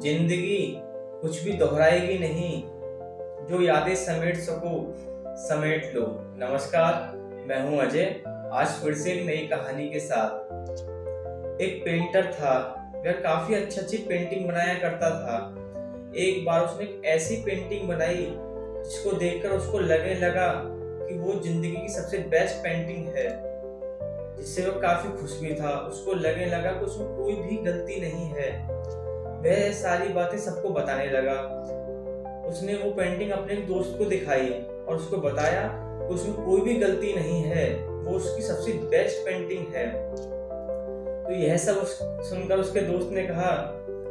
जिंदगी कुछ भी दोहराएगी नहीं, जो यादें समेट सको समेट लो। नमस्कार, मैं हूं अजय। आज फिर से एक नई कहानी के साथ। एक पेंटर था, वह काफी अच्छी पेंटिंग बनाया करता था। एक बार उसने एक ऐसी पेंटिंग बनाई जिसको देखकर उसको लगने लगा कि वो जिंदगी की सबसे बेस्ट पेंटिंग है, जिससे वह काफी खुश भी था। उसको लगने लगा कि उसमें कोई भी गलती नहीं है। वह सारी बातें सबको बताने लगा। उसने वो पेंटिंग अपने दोस्त को दिखाई और उसको बताया कि उसमें कोई भी गलती नहीं है, वो उसकी सबसे बेस्ट पेंटिंग है। तो यह सब सुनकर उसके दोस्त ने कहा,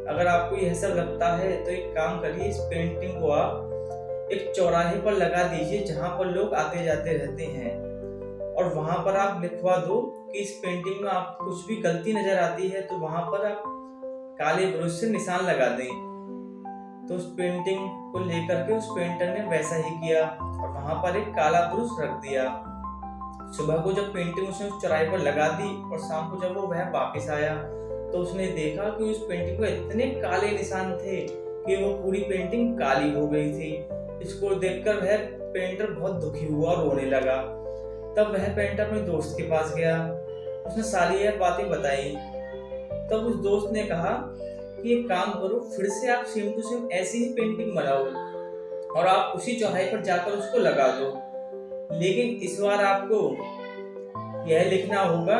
अगर आपको यह सब लगता है तो एक काम करिए, इस पेंटिंग को आप एक चौराहे पर लगा दीजिए जहां पर लोग आते जाते रहते हैं, और वहां पर आप लिखवा दो कि इस पेंटिंग में आपको कुछ भी गलती नजर आती है तो वहां पर आप काले ब्रश से निशान लगा दें। तो उस पेंटिंग को लेकर के उस पेंटर ने वैसा ही किया और वहां पर एक काला ब्रश रख दिया। सुबह को जब पेंटिंग उसने उस चौराहे पर लगा दी और शाम को जब वो वह वापस आया तो उसने देखा कि उस पेंटिंग पर इतने काले निशान थे कि वो पूरी पेंटिंग काली हो गई थी। इसको देखकर वह पेंटर बहुत दुखी हुआ और रोने लगा। तब वह पेंटर अपने दोस्त के पास गया, उसने सारी यह बातें बताई। तब उस दोस्त ने कहा कि एक काम करो, फिर से आप सेम टू सेम ऐसी ही पेंटिंग बनाओ और आप उसी चौराहे पर जाकर उसको लगा दो, लेकिन इस बार आपको यह लिखना होगा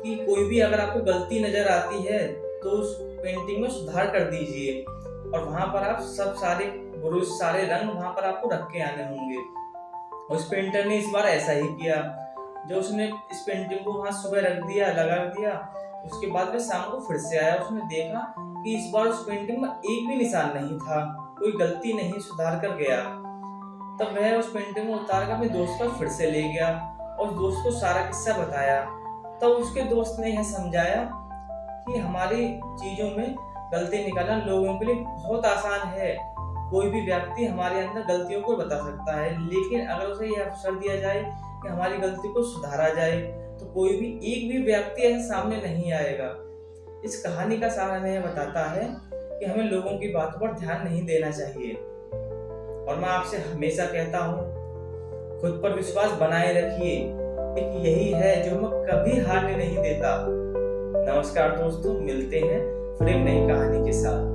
कि कोई भी अगर आपको गलती नजर आती है तो उस पेंटिंग में सुधार कर दीजिए, और वहां पर आप सारे ब्रश, सारे रंग वहां पर आपको रख के आने होंगे। उस पेंटर ने इस बार ऐसा ही किया। जो उसने इस पेंटिंग को वहां सुबह रख दिया, लगा दिया, उसके बाद वह शाम को फिर से आया। उसने देखा कि इस बार उस पेंटिंग में एक भी निशान नहीं था, कोई गलती नहीं, सुधार कर गया। तब वह उस पेंटिंग को उतार कर अपने दोस्त पर फिर से ले गया और दोस्त को सारा किस्सा बताया। तब उसके दोस्त ने यह समझाया कि हमारी चीजों में गलती निकालना लोगों के लिए बहुत आसान है। कोई भी व्यक्ति हमारे अंदर गलतियों को बता सकता है, लेकिन अगर उसे यह अवसर दिया जाए कि हमारी गलती को सुधारा जाए तो कोई भी एक भी व्यक्ति ऐसे सामने नहीं आएगा। इस कहानी का सार यह बताता है कि हमें लोगों की बातों पर ध्यान नहीं देना चाहिए, और मैं आपसे हमेशा कहता हूँ, खुद पर विश्वास बनाए रखिए। एक यही है जो हमें कभी हारने नहीं देता। नमस्कार दोस्तों, मिलते हैं फिर एक नई कहानी के साथ।